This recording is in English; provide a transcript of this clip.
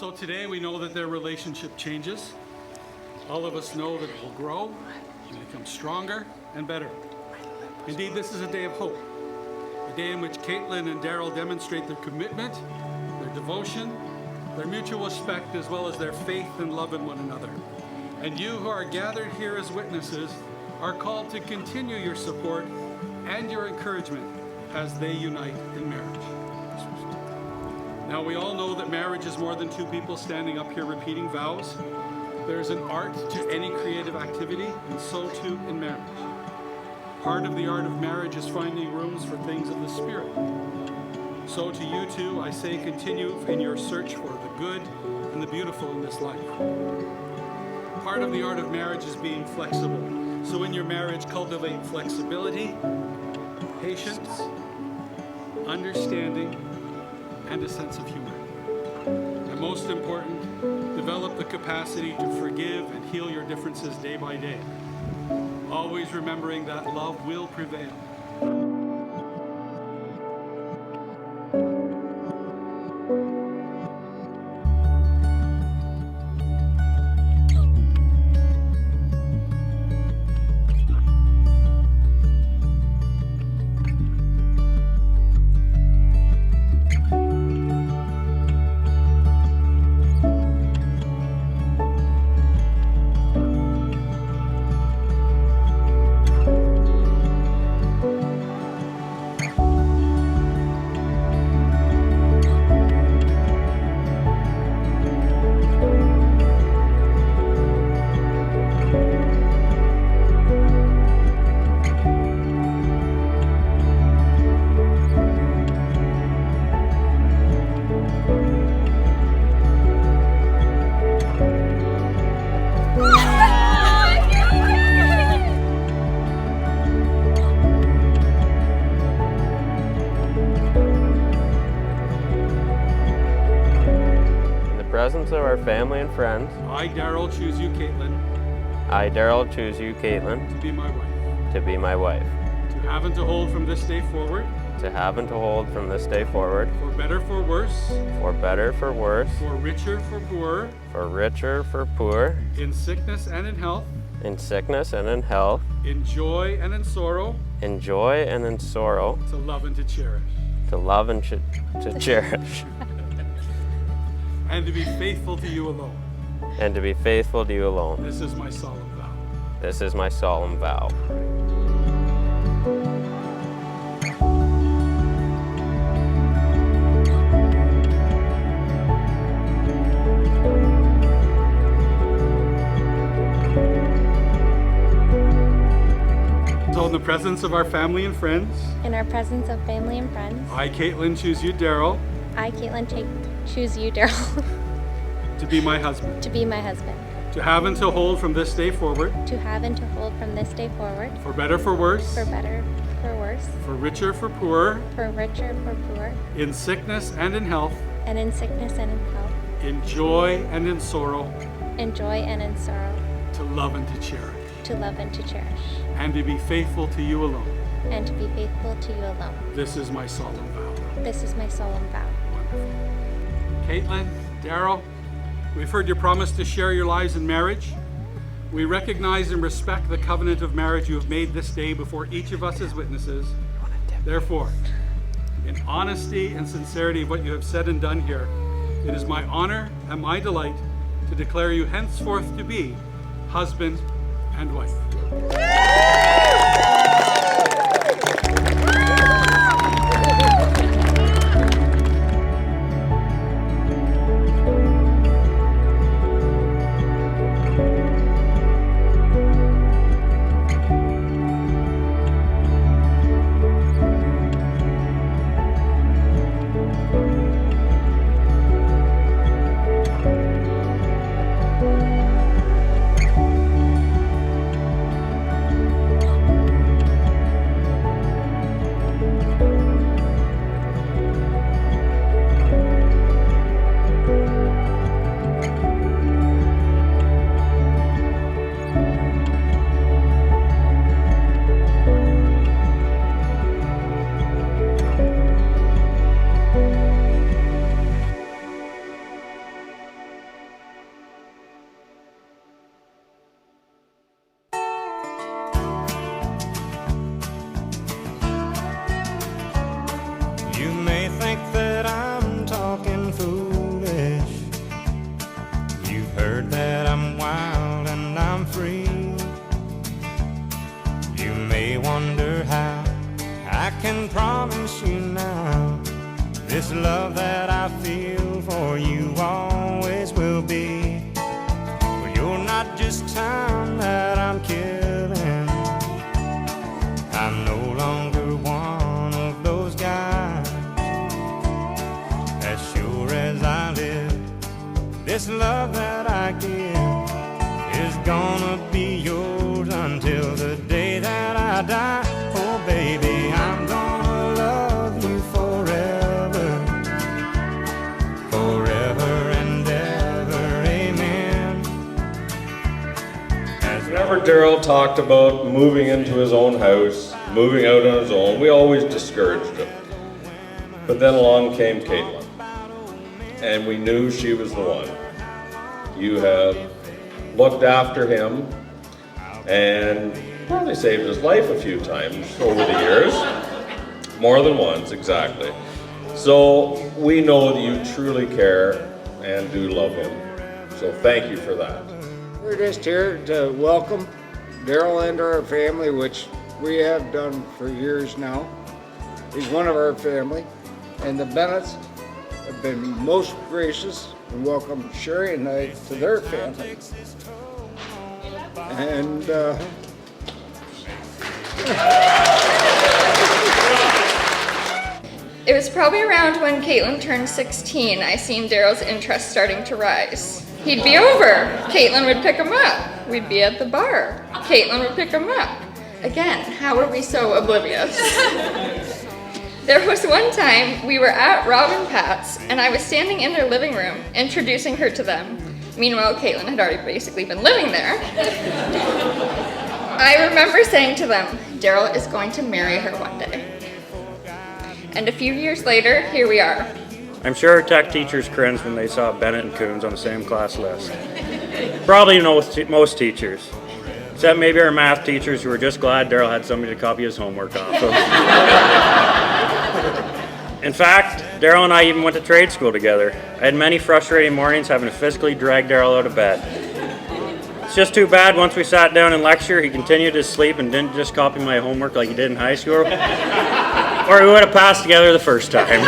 So today we know that their relationship changes. All of us know that it will grow and become stronger and better. Indeed, this is a day of hope, a day in which Katelyn and Daryl demonstrate their commitment, their devotion, their mutual respect, as well as their faith and love in one another. And you who are gathered here as witnesses are called to continue your support and your encouragement as they unite in marriage. Now, we all know that marriage is more than two people standing up here repeating vows. There's an art to any creative activity, and so too in marriage. Part of the art of marriage is finding rooms for things of the Spirit. So to you too, I say continue in your search for the good and the beautiful in this life. Part of the art of marriage is being flexible. So in your marriage, cultivate flexibility, patience, understanding, and a sense of humor. And most important, develop the capacity to forgive and heal your differences day by day. Always remembering that love will prevail. Presence of our family and friends, I, Daryl, choose you, Katelyn, I, Daryl, choose you, Katelyn, to be my wife. to be my wife, To have and to hold from this day forward, to have and to hold from this day forward, for better, for worse, for better, for worse, for richer, for poorer, for richer, for poor, in sickness and in health, in sickness and in health, in joy and in sorrow, in joy and in sorrow, to love and to cherish, to love and to cherish, and to be faithful to you alone. and to be faithful to you alone. This is my solemn vow. This is my solemn vow. So in the presence of our family and friends, In our presence of family and friends, I, Katelyn, choose you, Daryl, I, Katelyn, choose you, Daryl, to be my husband. to be my husband, To have and to hold from this day forward, to have and to hold from this day forward, for better, for worse, for better, for worse, for richer, for poorer, for richer, for poor, in sickness and in health, and in sickness and in health, in joy and in sorrow, in joy and in sorrow, to love and to cherish, to love and to cherish, and to be faithful to you alone. and to be faithful to you alone. This is my solemn vow. This is my solemn vow. Wonderful. Katelyn, Daryl, we've heard your promise to share your lives in marriage. We recognize and respect the covenant of marriage you have made this day before each of us as witnesses. Therefore, in honesty and sincerity of what you have said and done here, it is my honor and my delight to declare you henceforth to be husband and wife. can promise you now, this love that I feel for you always will be. Well, you're not just time that I'm killing. I'm no longer one of those guys. As sure as I live, this love that I give is gonna be yours until the day that I die. Oh baby, I'm gonna love you forever, forever and ever, amen. Whenever Daryl talked about moving into his own house, moving out on his own, we always discouraged him. But then along came Katelyn, and we knew she was the one. You have looked after him and probably saved his life a few times over the years. More than once, exactly. So we know that you truly care and do love him. So thank you for that. We're just here to welcome Daryl into our family, which we have done for years now. He's one of our family, and the Bennetts have been most gracious and welcomed Sherry and I to their family. And it was probably around when Katelyn turned 16, I seen Daryl's interest starting to rise. He'd be over. Katelyn would pick him up. We'd be at the bar. Katelyn would pick him up. Again, how are we so oblivious? There was one time we were at Rob and Pat's, and I was standing in their living room introducing her to them. Meanwhile, Katelyn had already basically been living there. I remember saying to them, Daryl is going to marry her one day. And a few years later, here we are. I'm sure our tech teachers cringed when they saw Bennett and Coons on the same class list. Probably most teachers, except maybe our math teachers who were just glad Daryl had somebody to copy his homework off of. In fact, Daryl and I even went to trade school together. I had many frustrating mornings having to physically drag Daryl out of bed. It's just too bad once we sat down in lecture, he continued to sleep and didn't just copy my homework like he did in high school, or we would have passed together the first time.